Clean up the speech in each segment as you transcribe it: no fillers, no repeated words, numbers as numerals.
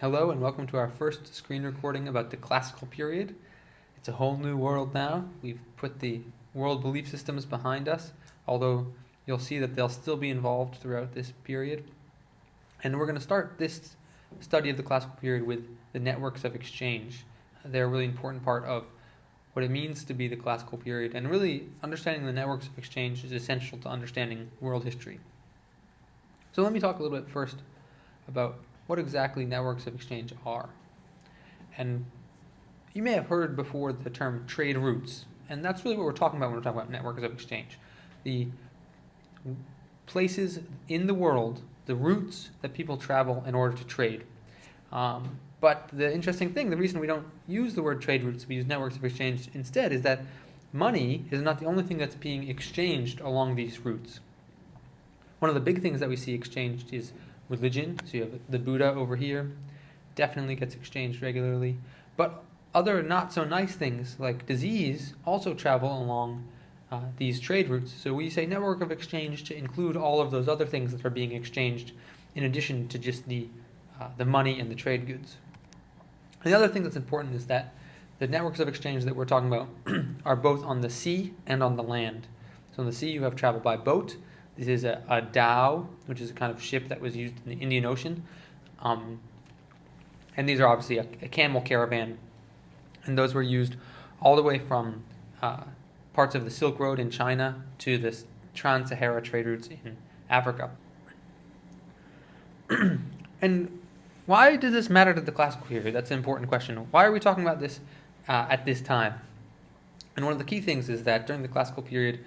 Hello and welcome to our first screen recording about the classical period. It's a whole new world now. We've put the world belief systems behind us, although you'll see that they'll still be involved throughout this period. And we're going to start this study of the classical period with the networks of exchange. They're a really important part of what it means to be the classical period, and really understanding the networks of exchange is essential to understanding world history. So let me talk a little bit first about what exactly networks of exchange are. And you may have heard before the term trade routes, and that's really what we're talking about when we're talking about networks of exchange. The places in the world, the routes that people travel in order to trade. But the interesting thing, the reason we don't use the word trade routes, we use networks of exchange instead, is that money is not the only thing that's being exchanged along these routes. One of the big things that we see exchanged is religion. So you have the Buddha over here, definitely gets exchanged regularly. But other not so nice things like disease also travel along these trade routes. So we say network of exchange to include all of those other things that are being exchanged in addition to just the money and the trade goods. And the other thing that's important is that the networks of exchange that we're talking about are both on the sea and on the land. So on the sea you have travel by boat. This is a dhow, which is a kind of ship that was used in the Indian Ocean. And these are obviously a camel caravan. And those were used all the way from parts of the Silk Road in China to the Trans-Sahara trade routes in Africa. And why does this matter to the classical period? That's an important question. Why are we talking about this at this time? And one of the key things is that during the classical period,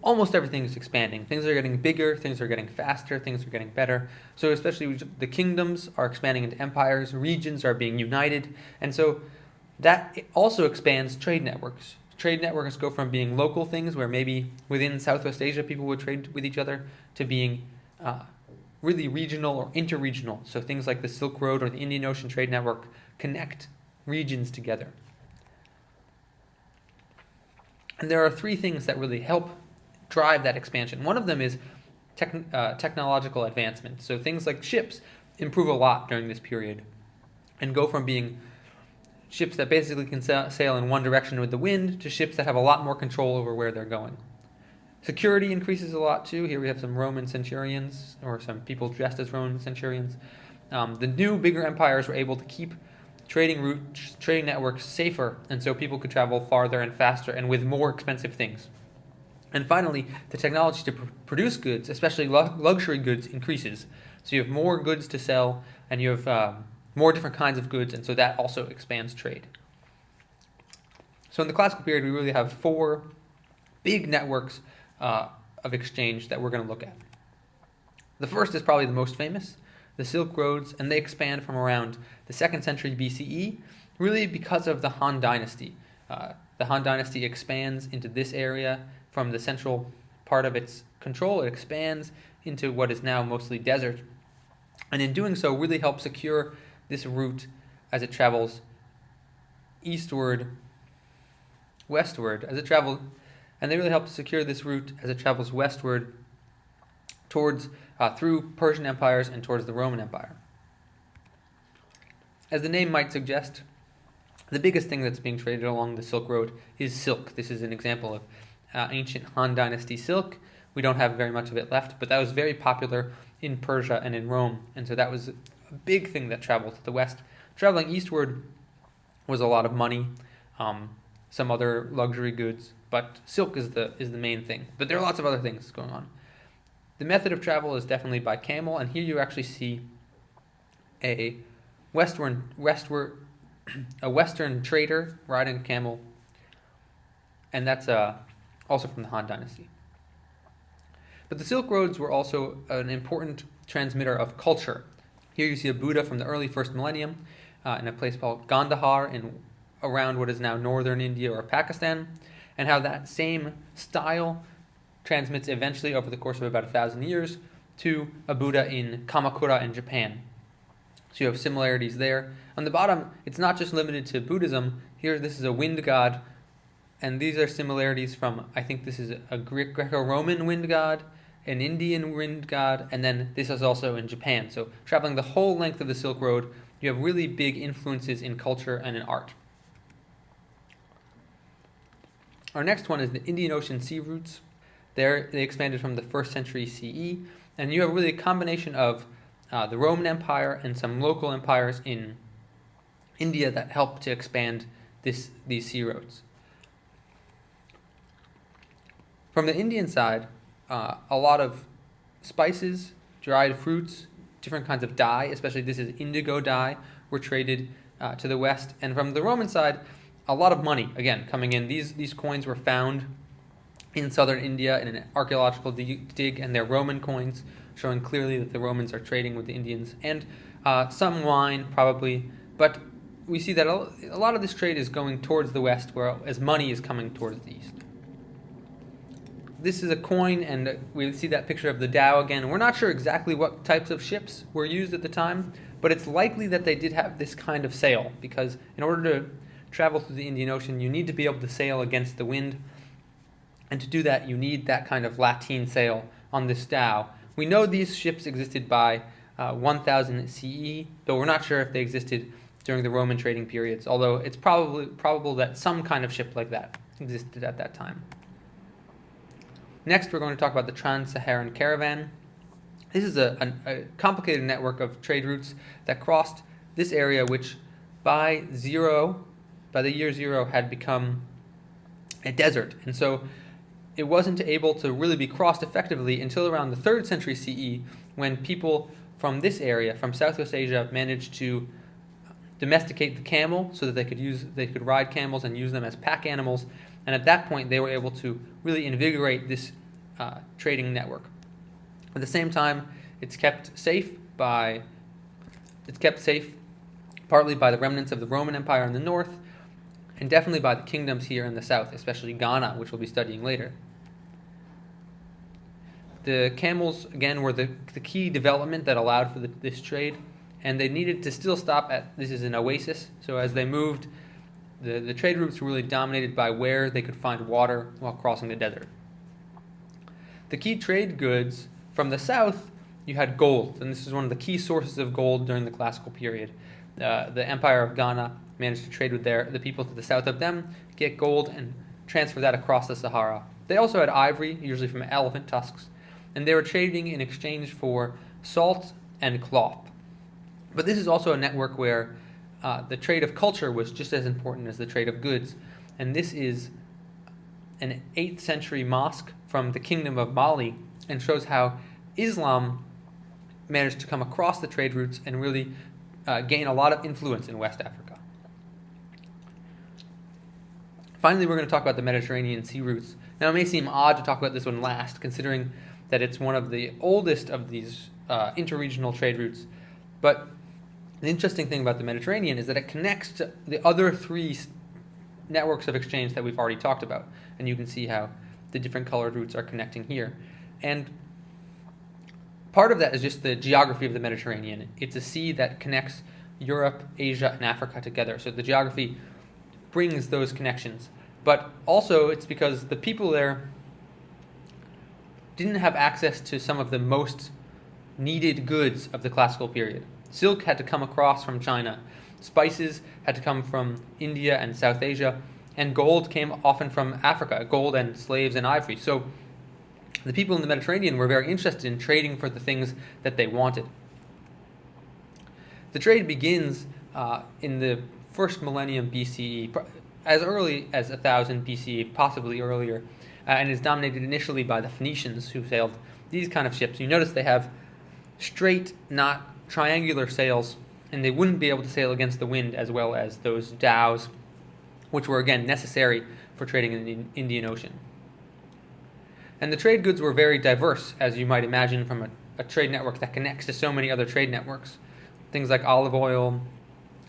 almost everything is expanding. Things are getting bigger, things are getting faster, things are getting better. So especially the kingdoms are expanding into empires, regions are being united, and so that also expands trade networks. Trade networks go from being local things where maybe within Southwest Asia people would trade with each other to being really regional or interregional. So things like the Silk Road or the Indian Ocean Trade Network connect regions together. And there are three things that really help drive that expansion. One of them is technological advancement. So things like ships improve a lot during this period and go from being ships that basically can sail in one direction with the wind to ships that have a lot more control over where they're going. Security increases a lot too. Here we have some Roman centurions, or some people dressed as Roman centurions. The new, bigger empires were able to keep trading routes, trading networks safer, and so people could travel farther and faster and with more expensive things. And finally, the technology to produce goods, especially luxury goods, increases. So you have more goods to sell, and you have more different kinds of goods, and so that also expands trade. So in the classical period, we really have four big networks of exchange that we're going to look at. The first is probably the most famous, the Silk Roads, and they expand from around the 2nd century BCE, really because of the Han Dynasty. The Han Dynasty expands into this area. From the central part of its control, it expands into what is now mostly desert. And in doing so, really helps secure this route as it travels eastward, westward, as it travels, and they really help to secure this route as it travels westward towards, through Persian empires and towards the Roman Empire. As the name might suggest, the biggest thing that's being traded along the Silk Road is silk. This is an example of ancient Han Dynasty silk. We don't have very much of it left, but that was very popular in Persia and in Rome, and so that was a big thing that traveled to the west. Traveling eastward was a lot of money, some other luxury goods, but silk is the main thing. But there are lots of other things going on. The method of travel is definitely by camel, and here you actually see a western trader riding a camel, and that's also from the Han Dynasty. But the Silk Roads were also an important transmitter of culture. Here you see a Buddha from the early 1st millennium in a place called Gandhar around what is now northern India or Pakistan, and how that same style transmits eventually over the course of about 1,000 years to a Buddha in Kamakura in Japan. So you have similarities there. On the bottom, it's not just limited to Buddhism. Here, this is a wind god, and these are similarities from, I think this is a Greco-Roman wind god, an Indian wind god, and then this is also in Japan. So traveling the whole length of the Silk Road, you have really big influences in culture and in art. Our next one is the Indian Ocean sea routes. There, they expanded from the 1st century CE, and you have really a combination of the Roman Empire and some local empires in India that helped to expand these sea roads. From the Indian side, a lot of spices, dried fruits, different kinds of dye, especially this is indigo dye, were traded to the west. And from the Roman side, a lot of money, again, coming in. These coins were found in southern India in an archaeological dig, and they're Roman coins, showing clearly that the Romans are trading with the Indians. And some wine, probably, but we see that a lot of this trade is going towards the west, whereas money is coming towards the east. This is a coin, and we see that picture of the dhow again. We're not sure exactly what types of ships were used at the time, but it's likely that they did have this kind of sail, because in order to travel through the Indian Ocean, you need to be able to sail against the wind, and to do that, you need that kind of lateen sail on this dhow. We know these ships existed by 1000 CE, though we're not sure if they existed during the Roman trading periods, although it's probable that some kind of ship like that existed at that time. Next, we're going to talk about the Trans-Saharan Caravan. This is a complicated network of trade routes that crossed this area, which by the year 0 had become a desert. And so it wasn't able to really be crossed effectively until around the 3rd century CE, when people from this area, from Southwest Asia, managed to domesticate the camel so that they could ride camels and use them as pack animals. And at that point, they were able to really invigorate this trading network. At the same time, it's kept safe partly by the remnants of the Roman Empire in the north, and definitely by the kingdoms here in the south, especially Ghana, which we'll be studying later. The camels, again, were the key development that allowed for this trade, and they needed to still stop at, this is an oasis, so as they moved, the trade routes were really dominated by where they could find water while crossing the desert. The key trade goods from the south, you had gold, and this is one of the key sources of gold during the classical period. The Empire of Ghana managed to trade with the people to the south of them, get gold, and transfer that across the Sahara. They also had ivory, usually from elephant tusks, and they were trading in exchange for salt and cloth. But this is also a network where the trade of culture was just as important as the trade of goods. And this is an 8th century mosque from the Kingdom of Mali, and shows how Islam managed to come across the trade routes and really gain a lot of influence in West Africa. Finally, we're going to talk about the Mediterranean sea routes. Now, it may seem odd to talk about this one last, considering that it's one of the oldest of these interregional trade routes, but the interesting thing about the Mediterranean is that it connects to the other 3 networks of exchange that we've already talked about. And you can see how the different colored routes are connecting here. And part of that is just the geography of the Mediterranean. It's a sea that connects Europe, Asia, and Africa together. So the geography brings those connections. But also it's because the people there didn't have access to some of the most needed goods of the classical period. Silk had to come across from China. Spices had to come from India and South Asia. And gold came often from Africa, gold and slaves and ivory. So the people in the Mediterranean were very interested in trading for the things that they wanted. The trade begins in the 1st millennium BCE, as early as 1000 BCE, possibly earlier, and is dominated initially by the Phoenicians, who sailed these kind of ships. You notice they have straight, not triangular sails, and they wouldn't be able to sail against the wind as well as those dhows, which were again necessary for trading in the Indian Ocean. And the trade goods were very diverse, as you might imagine from a trade network that connects to so many other trade networks. Things like olive oil,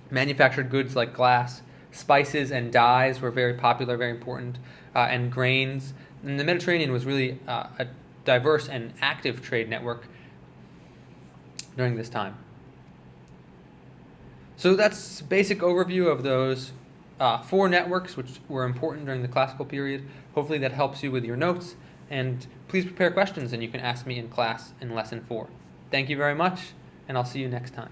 manufactured goods like glass, spices and dyes were very popular, very important, and grains. And the Mediterranean was really a diverse and active trade network during this time. So that's a basic overview of those 4 networks which were important during the classical period. Hopefully that helps you with your notes, and please prepare questions and you can ask me in class in lesson 4. Thank you very much, and I'll see you next time.